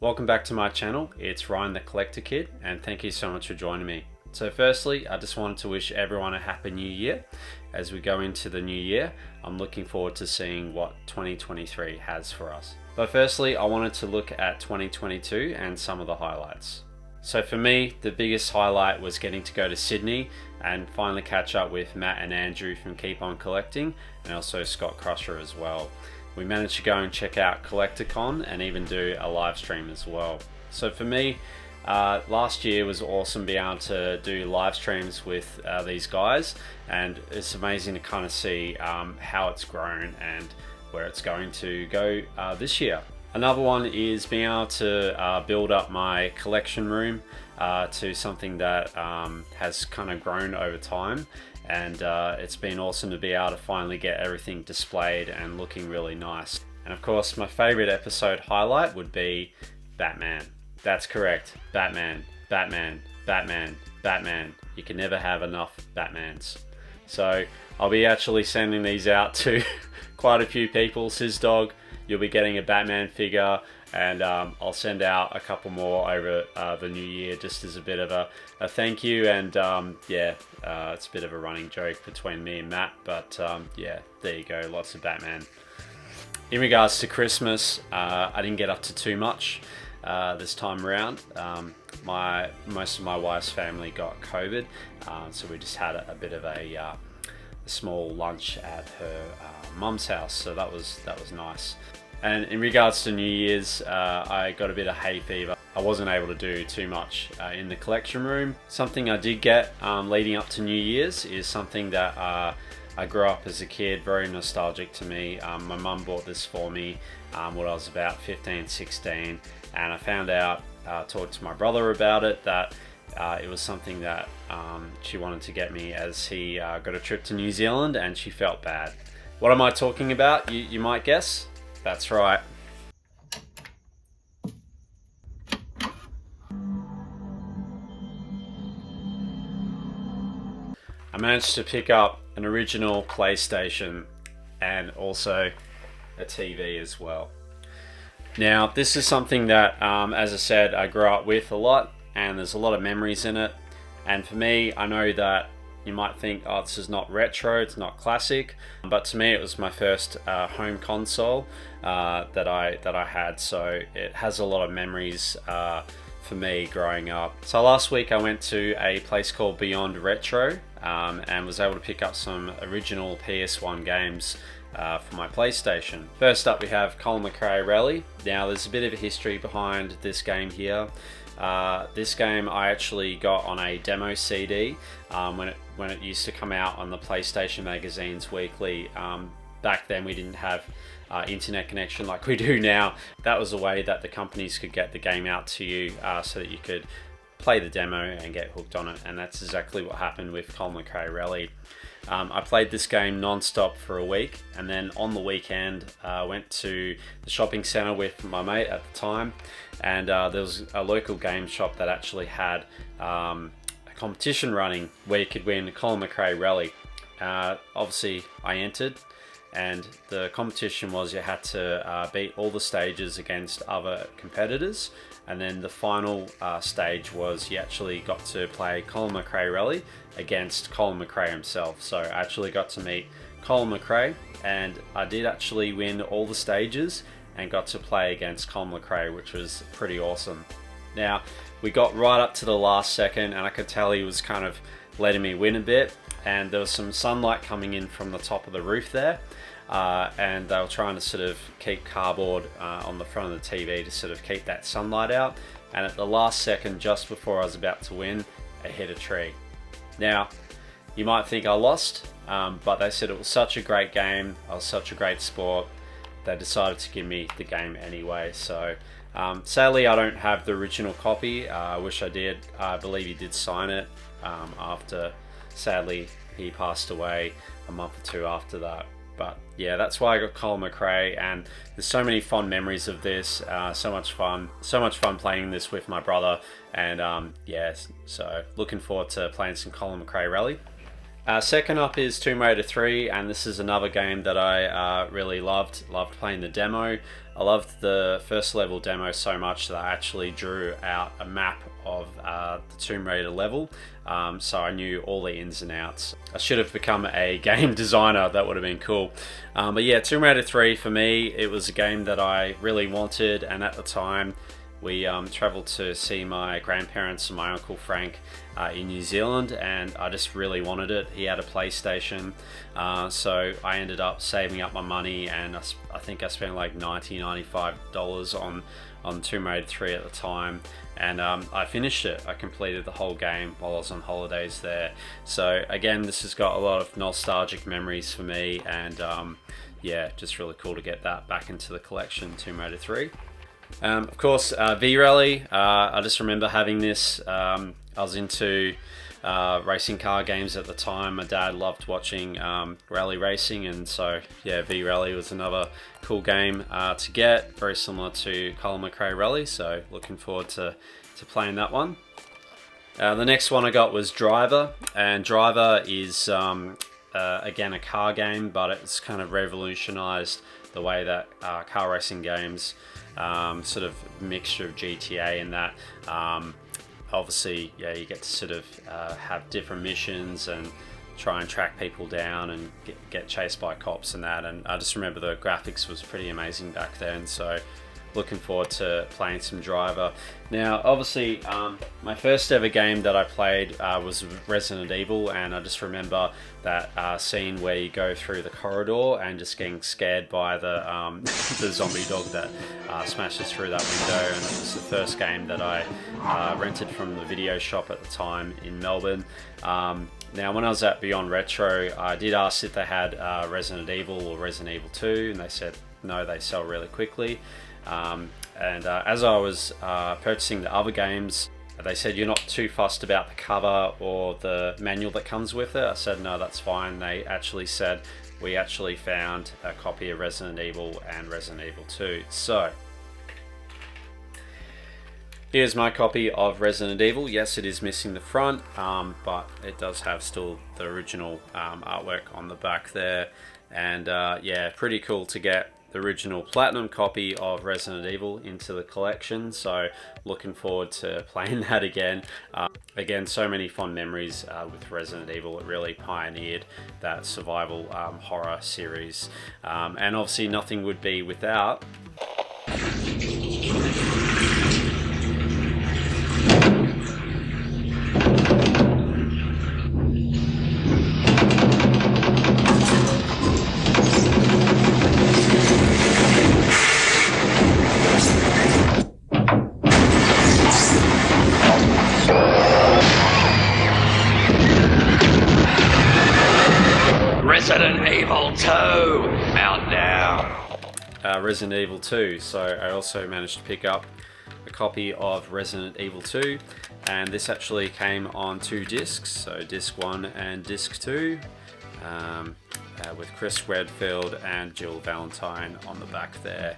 Welcome back to my channel. It's Ryan the Collector Kid, and thank you so much for joining me. So firstly, I just wanted to wish everyone a happy new year. As we go into the new year, I'm looking forward to seeing what 2023 has for us. But firstly, I wanted to look at 2022 and some of the highlights. So for me, the biggest highlight was getting to go to Sydney and finally catch up with Matt and Andrew from Keep On Collecting, and also Scott Crusher as well. We managed to go and check out CollectorCon and even do a live stream as well. So for me, last year was awesome being able to do live streams with these guys, and it's amazing to kind of see how it's grown and where it's going to go this year. Another one is being able to build up my collection room to something that has kind of grown over time, and it's been awesome to be able to finally get everything displayed and looking really nice. And of course, my favorite episode highlight would be Batman. That's correct, Batman, Batman, Batman, Batman. You can never have enough Batmans. So I'll be actually sending these out to quite a few people. SizDog, you'll be getting a Batman figure, and I'll send out a couple more over the new year just as a bit of a thank you. And it's a bit of a running joke between me and Matt, but yeah, there you go, lots of Batman. In regards to Christmas, I didn't get up to too much this time around. Most of my wife's family got COVID, so we just had a bit of a small lunch at her mum's house, so that was nice. And in regards to New Year's, I got a bit of hay fever. I wasn't able to do too much in the collection room. Something I did get leading up to New Year's is something that I grew up as a kid, very nostalgic to me. My mum bought this for me when I was about 15, 16, and I found out, talked to my brother about it, that it was something that she wanted to get me as he got a trip to New Zealand and she felt bad. What am I talking about? You might guess. That's right. I managed to pick up an original PlayStation and also a TV as well. Now, this is something that, as I said, I grew up with a lot, and there's a lot of memories in it. And for me, I know that you might think, oh, this is not retro, it's not classic, but to me it was my first home console that I had, so it has a lot of memories for me growing up. So last week I went to a place called Beyond Retro and was able to pick up some original PS1 games for my PlayStation. First up we have Colin McRae Rally. Now there's a bit of a history behind this game here. This game I actually got on a demo CD when it used to come out on the PlayStation magazines weekly. Back then we didn't have internet connection like we do now. That was a way that the companies could get the game out to you so that you could play the demo and get hooked on it, and that's exactly what happened with Colin McRae Rally. I played this game non-stop for a week, and then on the weekend went to the shopping centre with my mate at the time, and there was a local game shop that actually had a competition running where you could win Colin McRae Rally. Obviously I entered, and the competition was you had to beat all the stages against other competitors, and then the final stage was you actually got to play Colin McRae Rally against Colin McRae himself. So I actually got to meet Colin McRae, and I did actually win all the stages and got to play against Colin McRae, which was pretty awesome. Now, we got right up to the last second, and I could tell he was kind of letting me win a bit, and there was some sunlight coming in from the top of the roof there, and they were trying to sort of keep cardboard on the front of the TV to sort of keep that sunlight out, and at the last second, just before I was about to win, I hit a tree. Now, you might think I lost, but they said it was such a great game, I was such a great sport, they decided to give me the game anyway. So sadly I don't have the original copy. I wish I did. I believe he did sign it after, sadly, he passed away a month or two after that. But yeah, that's why I got Colin McRae, and there's so many fond memories of this. So much fun playing this with my brother, and so looking forward to playing some Colin McRae Rally. Second up is Tomb Raider 3, and this is another game that I really loved playing the demo. I loved the first level demo so much that I actually drew out a map of the Tomb Raider level, so I knew all the ins and outs. I should have become a game designer, that would have been cool. But yeah, Tomb Raider 3 for me, it was a game that I really wanted, and at the time we travelled to see my grandparents and my uncle Frank in New Zealand, and I just really wanted it. He had a PlayStation, so I ended up saving up my money, and I think I spent like $95 on Tomb Raider 3 at the time, and I finished it. I completed the whole game while I was on holidays there. So again, this has got a lot of nostalgic memories for me, and yeah, just really cool to get that back into the collection, Tomb Raider 3. Of course, V-Rally, I just remember having this. I was into racing car games at the time. My dad loved watching rally racing, and so yeah, V-Rally was another cool game to get, very similar to Colin McRae Rally, so looking forward to playing that one. The next one I got was Driver, and Driver is again a car game, but it's kind of revolutionized the way that car racing games, sort of mixture of GTA and that. Obviously, yeah, you get to sort of have different missions and try and track people down and get chased by cops and that. And I just remember the graphics was pretty amazing back then, so looking forward to playing some Driver. Now, obviously, my first ever game that I played was Resident Evil, and I just remember that scene where you go through the corridor and just getting scared by the the zombie dog that smashes through that window. And it was the first game that I rented from the video shop at the time in Melbourne. Now, when I was at Beyond Retro, I did ask if they had Resident Evil or Resident Evil 2, and they said no, they sell really quickly. As I was purchasing the other games, they said you're not too fussed about the cover or the manual that comes with it. I said no, that's fine. They actually said we actually found a copy of Resident Evil and Resident Evil 2. So here's my copy of Resident Evil. Yes, it is missing the front, but it does have still the original artwork on the back there. And yeah, pretty cool to get the original platinum copy of Resident Evil into the collection, so looking forward to playing that again. Again, so many fond memories with Resident Evil. It really pioneered that survival horror series, and obviously nothing would be without Resident Evil 2 out now. Resident Evil 2. So I also managed to pick up a copy of Resident Evil 2, and this actually came on 2 discs, so disc 1 and disc 2, with Chris Redfield and Jill Valentine on the back there.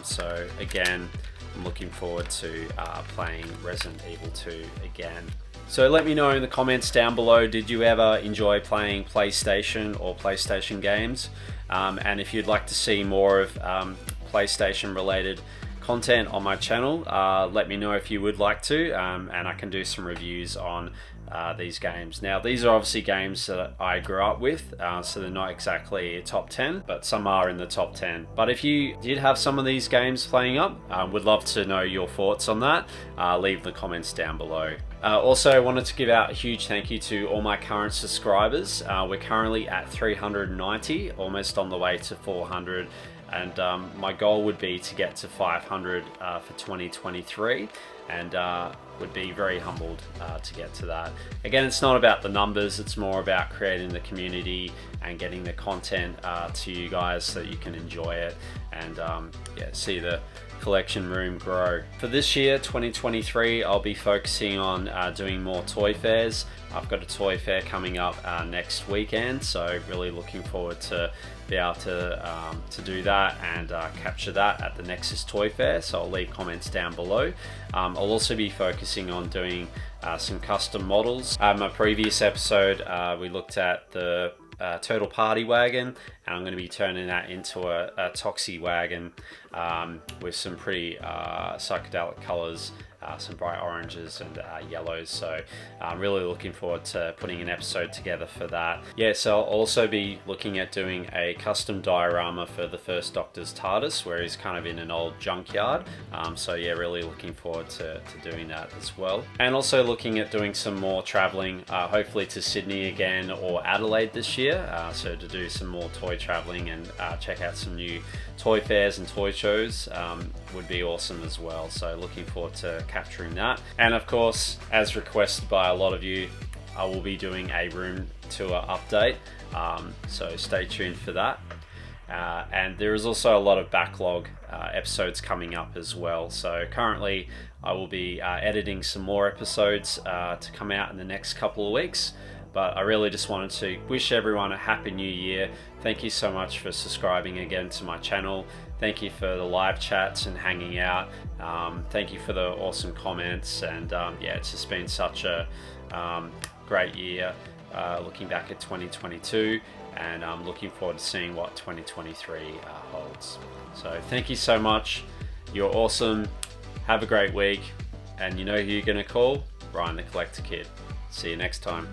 So again, I'm looking forward to playing Resident Evil 2 again. So let me know in the comments down below, did you ever enjoy playing PlayStation or PlayStation games? And if you'd like to see more of PlayStation related content on my channel, let me know if you would like to, and I can do some reviews on these games. Now, these are obviously games that I grew up with, so they're not exactly top 10, but some are in the top 10. But if you did have some of these games playing up, would love to know your thoughts on that. Leave the comments down below. Also, I wanted to give out a huge thank you to all my current subscribers. We're currently at 390, almost on the way to 400. And my goal would be to get to 500 for 2023, and would be very humbled to get to that. Again, it's not about the numbers, it's more about creating the community and getting the content to you guys so that you can enjoy it and yeah, see the collection room grow. For this year, 2023, I'll be focusing on doing more toy fairs. I've got a toy fair coming up next weekend, so really looking forward to be able to do that and capture that at the Nexus Toy Fair, so I'll leave comments down below. I'll also be focusing on doing some custom models. My previous episode we looked at the Turtle Party Wagon, and I'm going to be turning that into a Toxie wagon with some pretty psychedelic colors, some bright oranges and yellows. So I'm really looking forward to putting an episode together for that. Yeah, so I'll also be looking at doing a custom diorama for the First Doctor's TARDIS, where he's kind of in an old junkyard. So yeah, really looking forward to doing that as well. And also looking at doing some more traveling, hopefully to Sydney again or Adelaide this year. So to do some more toy traveling and check out some new toy fairs and toy shows would be awesome as well. So looking forward to capturing that. And of course, as requested by a lot of you, I will be doing a room tour update. So stay tuned for that. And there is also a lot of backlog episodes coming up as well. So currently I will be editing some more episodes to come out in the next couple of weeks. But I really just wanted to wish everyone a happy new year. Thank you so much for subscribing again to my channel. Thank you for the live chats and hanging out. Thank you for the awesome comments. And yeah, it's just been such a great year looking back at 2022. And I'm looking forward to seeing what 2023 holds. So thank you so much. You're awesome. Have a great week. And you know who you're going to call? Ryan the Collector Kid. See you next time.